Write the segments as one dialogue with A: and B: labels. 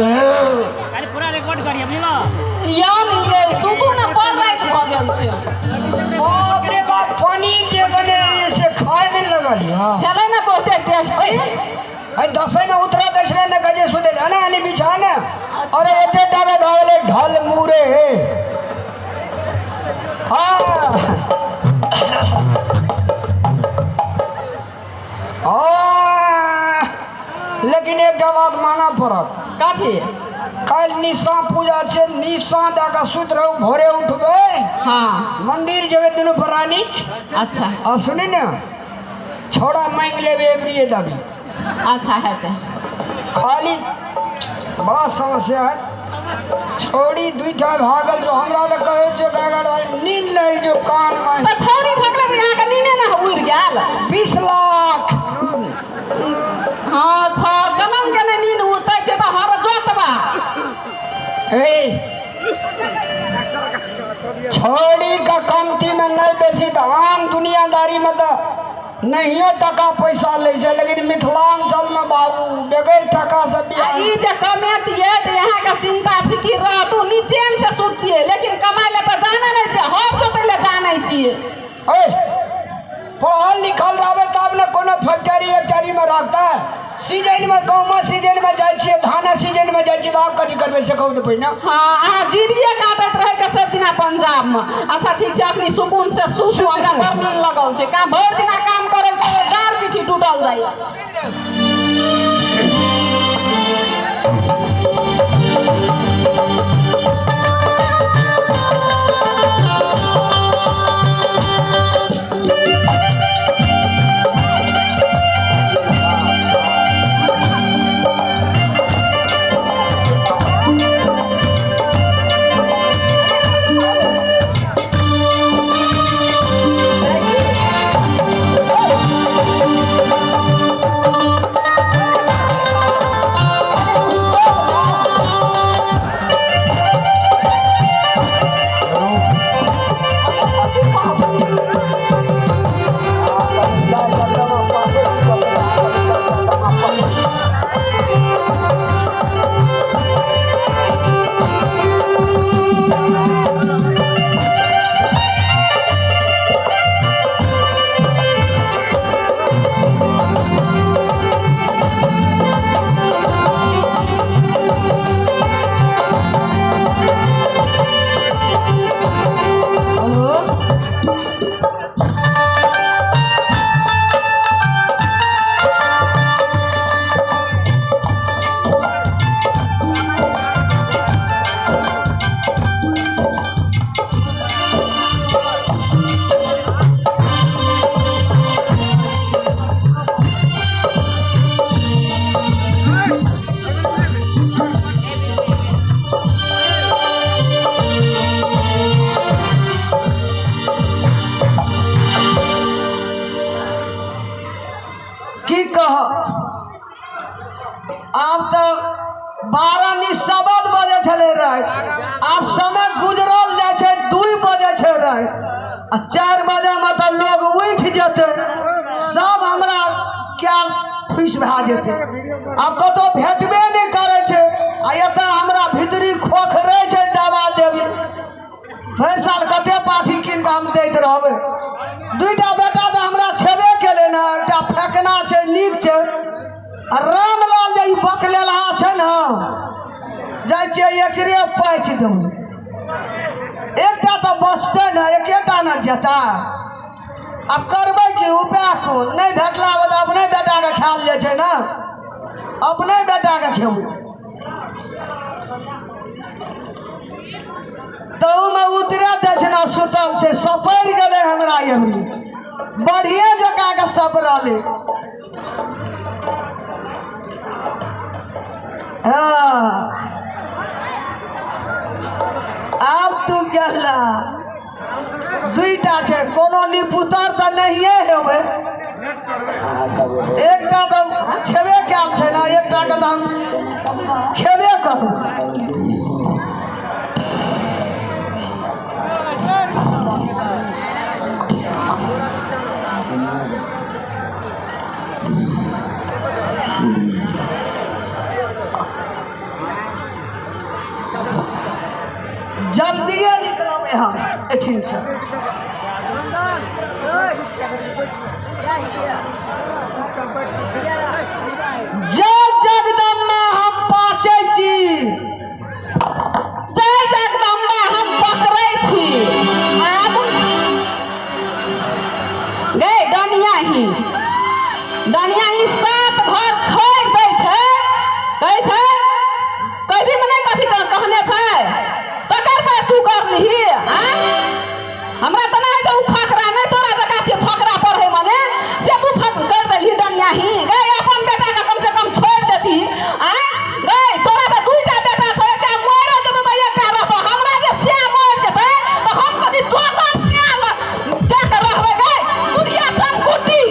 A: अरे पूरा रिकॉर्ड करिए बुझलो
B: यार ये सुतू ना पर रात भ गेल छै
C: बाप रे बाप पानी जे बने से खाए में लगल हां
B: चले ना बहुते टेस्टी
C: आई दसै में उतरा दसने न गजे सुदे ना आने बिछाने अरे एते टाका ढाले ढल मुरे हां लेकिन एक बात माना पड़त
B: काफी
C: कल निशा पूजा छे निशा दाका सुत रहू भोरे उठबे
B: हां
C: मंदिर जेबे दुनु प्राणी
B: अच्छा
C: आ सुनी ना छोड़ा मांग लेबे एवरी दाबी
B: अच्छा है ते
C: खाली बड़ा समस्या है छोड़ी दुईटा भागल जो हमरा त कहे जो गागर भाई नील नहीं जो कान में
B: त छोरी भगले यहाँ के नीने ना उड़ गेल
C: 20 लाख
B: हां छ गमन के ने नीन उड़तै छै त हर जोतबा
C: ए छोड़ी का कमती में नहीं बेसी त आम दुनियादारी में तो नहीं टका पैसा ले छै लेकिन मिथिलांचल में बाबू बगैर टका से बियाह
B: ई जे कमेत ये त यहाँ का चिंता फिकिर रह तू नीचे से सुतिए लेकिन कमाई ले त जाने नहीं छै हम जोतै ले जानै छियै
C: ए पढ़ल लिखल रहबे तब न कोनो फैक्ट्री एक्टरी में रखता सीजन में गाँव में सीजन में जाय छियै धान सीजन में जाय छियै आप कथी करबे से कहू त पहिने
B: हां आ जीरिए काटत रहे के सब दिना पंजाब में अच्छा ठीक छै अपनी सुकून से सुसु हमरा बड़ नीक लगल छै का भर दिना काम करे के डार पीठी टूटल जाइए
C: की कह अब तो 12 निशबद बजे छले रहे अब समय गुजरल जाय छै 2 बजे छै रहे आ 4 बजे में तो लोग उठ जेते सब हमरा क्या खुश भा जेते अब कतो भेटबे नहीं करे छै आ एता हमरा भीतरी खोख रहे छै दबा देबी हर साल कते पाठी किन के हम दैत रहबे दुईटा बेटा तो हमरा छेबे केले ना एकटा फेकना छै नीक छै आ रामलाल जे बकलेला छै न जाय छै एकरे पैच देबै एकटा तो बचते न एकेटा न जेता अब करबै कि उपाय को नहीं भेटला बाद अपने बेटा के खाल ले छै न अपने बेटा के खेबै तहु में उतरे दे छै न सुतल छै सफर गेले हमरा एमरी बढ़िए जका के सब रहले अब तू गेला दुईटा छै कोनो निपुतर तो नहिए हेबे एकटा तो छेबे कैल छै ना एकटा के तो हम खेबे करबै एठिन से जय जगदम्बा हम पाचे छी,
B: जय जगदम्बा हम पकड़ै छी। आब गे डनिया ही सात घर छोड़ दै छै, कहै छै कभी में नहीं कथी कहने छै तकर पर तू करलिही। हमरा तऽ नहीं छै उ फकरा, नहीं तोरा जका छै फकरा पढ़े मने से तू कर देलही डनिया ही। गे अपन बेटा के कम से कम छोड़ देती। गे तोरा तऽ दुइटा बेटा छौ, एकटा मर जेतौ तऽ एकटा रहतौ। हमरा जे से मर जेतै तऽ हम कथी दोसर से जाके रहबै। गे दुनिया सब कुटी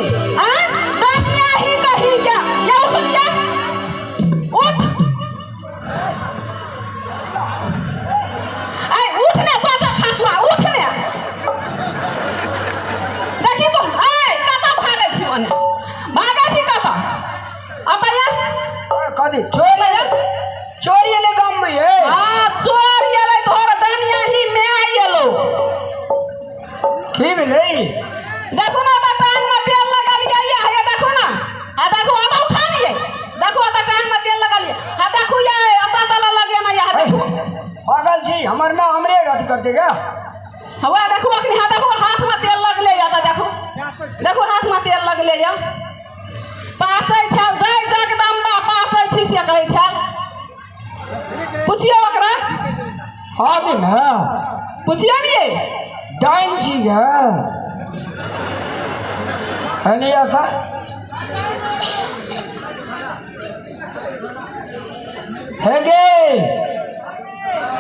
B: डनिया ही कही के ये उठ के उठ उठ ने बाजा खसुआ उठ ने। देखी तो कतऽ भागै छी मने भागै छी कतऽ अपया
C: कथी चोरी एले गाम में ये
B: चोर एलै तोहर डनिया ही में एलो।
C: की भेलै
B: देखू ना ओतऽ टांग में तेल लगलिए ये देखू ना देखू ओतऽ उठालिए देखू ओतऽ टांग में तेल लगलिए देखू ये ओतऽ तल लगे ना ये देखू
C: पागल छी हमर ना हमरे अथी कर देगा।
B: हवा देखू अखनी देखू हाथ में तेल लगले ये देखू देखू हाथ में तेल लगले ये पाचै छै जय जगदम्बा पाचै छी से कहै छै। पूछियो ओकरा
C: हाँ दिन
B: पूछियो ने
C: डाइन चीज है नहीं ऐसा है गे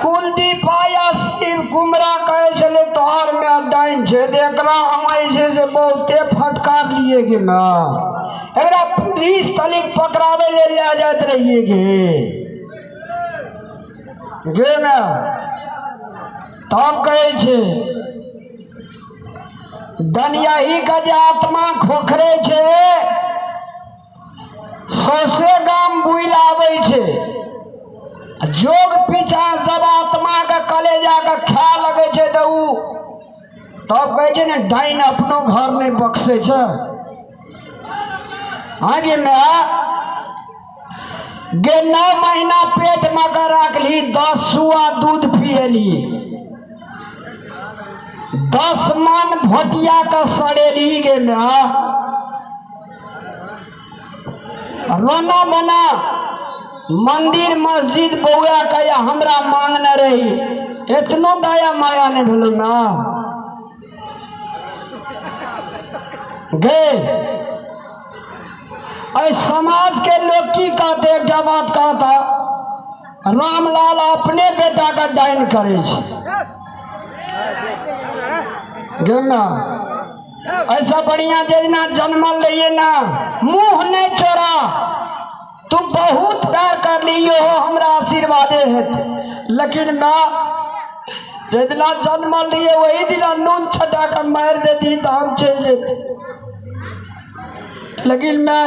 C: कुलदीप आया शिव कुमरा कहे चले तोहर में डाइन छे एकरा हम ऐसे से बहुते फटकार लिए गे ना एकरा पुलिस तलिक पकड़ावे ले जात रहिए गे ना तब कहे छे डनिया ही का जे आत्मा खोखरे छे सौसे गाम बुल आवे छे जोग पीछा सब आत्मा के कलेजा के खा लगे छे तो उ तब कहे छे ने डाइन अपनो घर नहीं बक्से छे। हाँ गे मैं गे 9 महीना पेट में कर रखली 10 सुआ दूध पियली 10 मन भोटिया का सड़ेली गे मैं रोना बना मंदिर मस्जिद बउआ कया हमरा मांग न रही इतनो दया माया नहीं भेलो ना गे समाज के लोग की कहते एक बात कहता रामलाल अपने बेटा का डाइन करे गे ना ऐसा बढ़िया जेना जन्मल रहिए ना मुंह नहीं चोरा तुम बहुत प्यार कर लियो हो हमरा आशीर्वादे है लेकिन मैं जितना जन्मल रहिए वही दिन नून छटा कर मार देती तो हम चल जेते लेकिन मैं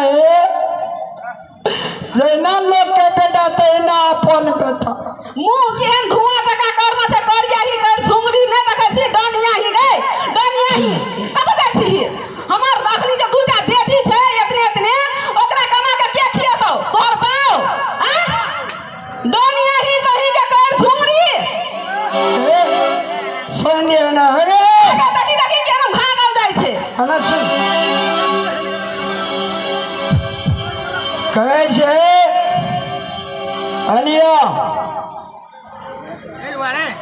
C: जैना लोग के बेटा तैना अपन बेटा
B: मुंह केहन धुआं जका करना से करिया ही कर झुमरी नहीं देखै छी डनिया ही गए डनिया ही कब जाइ छी हमर अखनी जे दूटा बेटी छै इतने ओकरा कमा के के खिएतौ तोर बाऊ डनिया ही कही के कर झुमरी
C: सुन दियो ना अरे
B: देखी के हम भागल जाइ छै
C: हला सुन कहे छे अलिया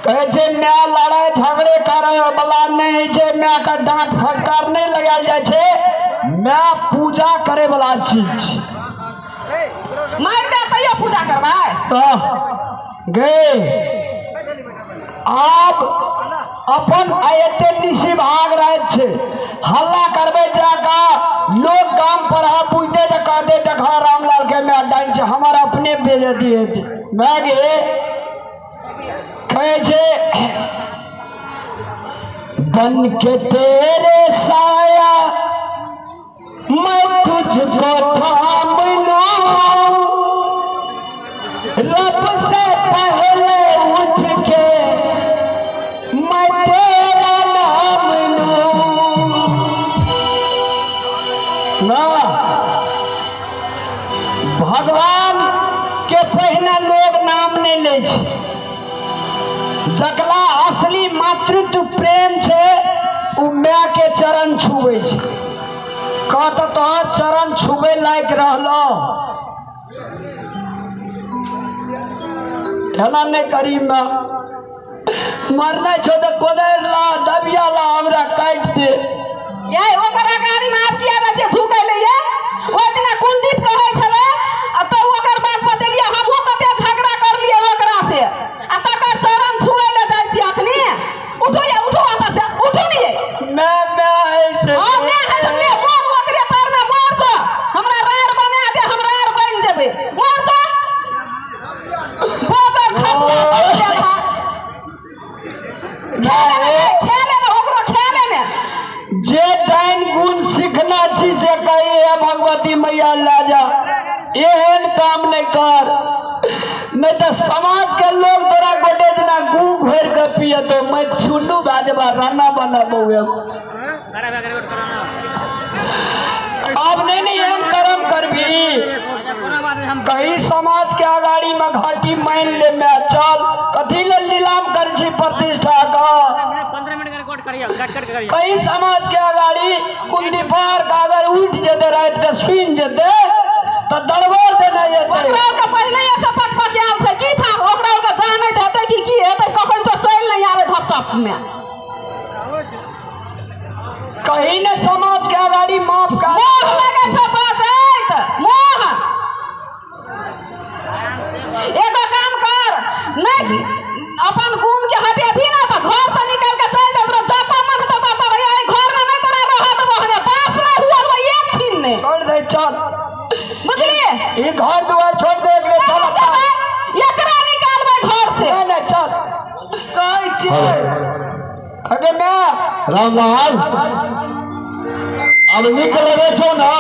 C: कहे छे मैं लड़ाई झगड़े करे वाला नहीं छे मैं का डांट फटकार नहीं लगाल जाय छे मैं पूजा करे वाला चीज
B: मार दे तैयो पूजा करबै
C: गे आप अपन आयते निशी भाग रहे छे हल्ला करबे जाका लोग गांव पर आ पूछते त कहते देखा रामलाल के मैं डाइन छे हमारा अपने बेइज्जती हेते मैं गे कहे छे बन के तेरे साया मैं तुझको थाम लूं रब से पहले उठ के मैं तेरा ना भगवान के पहिने लोग नाम नहीं ले छै। जकरा असली मातृत्व प्रेम छै उ माय के चरण छुए छै। कहत तोहर चरण छुबे लायक रहलो एना नहीं करी मैं मरना छो तो कोदर ला दबिया ला हमरा काट दे।
B: ये ओकरा गाड़ी में आप किया रहे झुकै लिए ओ दिना कुलदीप कहै छले आ तो ओकर बात बतेलिए हमहु कते झगड़ा कर लिए ओकरा से आ तकर चरण छुए ले जाय छी अखनी। उठो ये उठो वहां से उठो नहीं
C: मैं है से
B: हां मैं है ले मोर ओकरे पैर में मोर छो हमरा रार बना दे हम रार बन जेबे मोर छो बोतर खस खेले में ओकरो खेले में
C: जे डाइन गुण सीखना छी से कही है भगवती मैया ला जा एहन काम नहीं कर नहीं तो समाज के लोग तोरा गोटे दिना गू घोर के पिए तो मैं छुल्लू बाजबा राना बना बउए अब नहीं एहन कर्म करबी कहीं समाज के अगाड़ी में घाटी मान ले मैं चल कथी ले नीलाम कर छी प्रतिष्ठा का कई समाज के अगाड़ी कुलदीपार का अगर उठ जेते रात के सुन जेते तो दरबार देना जेते
B: ओकरा के पहले ये सब पटपटियाल छै की था ओकरा के जानैत हेतै की हेतै कखन तो चल नहीं आवे धपचप में
C: कहीं ने समाज के अगाड़ी माफ कर
B: मोह लगे छै बाजैत मोह एगो काम कर नहीं अपन गुण के हटे भी ना तो घर से निकल के चल जा जापा मन तो बापा भैया घर में नहीं तोरा रह दबो हने पास ना हुआ तो एक दिन ने
C: छोड़ दे चल
B: बुझली
C: ये घर द्वार छोड़ दे एकरे चल
B: एकरा निकालबे घर से
C: ना चल कई छिए अगे मैं
A: रामलाल अब निकल रहे छो ना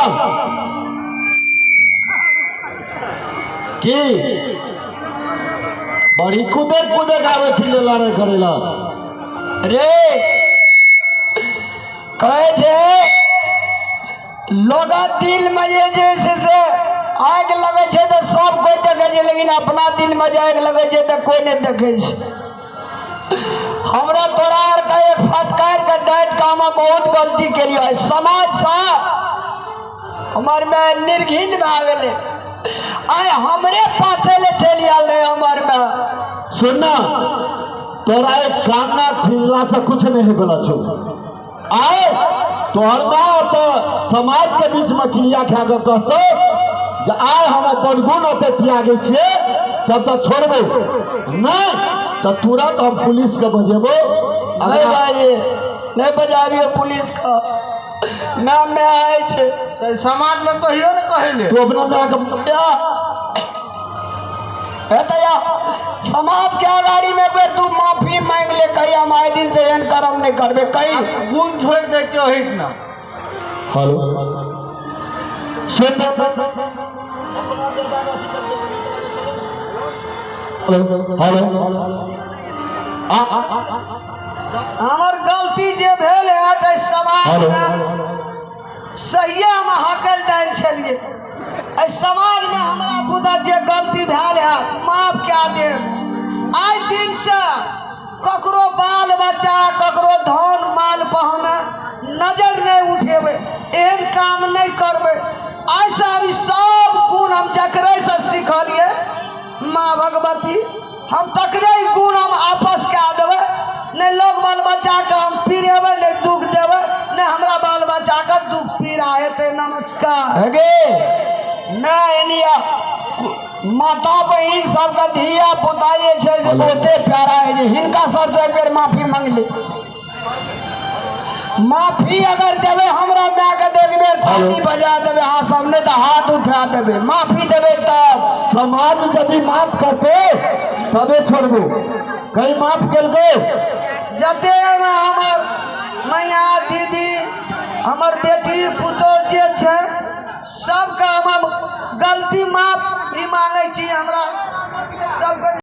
A: की बड़ी कूदे कूदे आवे छिले लड़े करेला
C: रे कहे जे लोग दिल में ये जैसे से आग लगे छे तो सब कोई देखे छे लेकिन अपना दिल में आग लगे छे तो कोई नहीं देखे छे। हमरा तोरा आर का एक फटकार के डाइट काम बहुत गलती करी है समाज सा हमार में निर्घिन भाग ले आए हमरे पाछे ले चली आल रहे हमार में
A: सुनना तोरा एक कामना खिलला से कुछ नहीं बोला छो आए तोहर ना तो समाज के बीच में क्रिया खा के कहतो जे आए हम बड़गुण होते त्यागे छे तब तो छोड़बो नहीं तो तुरंत हम पुलिस के बजेबो
C: नहीं भाई नहीं बजाबियो पुलिस का मैं आए छे
D: तो समाज में कहियो न कहले
A: तू अपना में
C: या समाज के अगाड़ी में फिर तू माफी मांग ले कहीं हम आए दिन से एहन कर्म नहीं करबे कहीं
D: गुण छोड़ दे के हित ना
A: हेलो सुन हेलो
C: हमर गलती जे भेल है तो समाज में सही हम हकल डाल छलिए समाज में हमरा बुदा जे गलती भेल है माफ क्या दे आज दिन से ककरो बाल बच्चा ककरो धन माल पर हमें नजर नहीं उठेबे एहन काम नहीं करबे ऐसा भी सब गुण हम जकरे से सीखलिए माँ भगवती हम तकरे गुण हम आपस के देवे नहीं लोग बाल बच्चा के हम पीरेबे नहीं दुख देवे नहीं हमरा बाल बच्चा के दुख पीरा हेते। नमस्कार मैं एलिया माता बहन सबका धिया पुता जे छै से बहुते प्यारा है जे हिनका सबसे एक बेर माफी मांग ले माफी अगर देवे हमरा मैं के देख बेर थाली बजा देवे हाँ सबने तो हाथ उठा देवे माफी देवे तब
A: समाज यदि माफ करते तबे छोड़बो कहीं माफ केलको
C: जते में हमर मैया दीदी हमर बेटी पुतौह जे छै सबका हम गलती माफ भी मांगे छी हमरा सब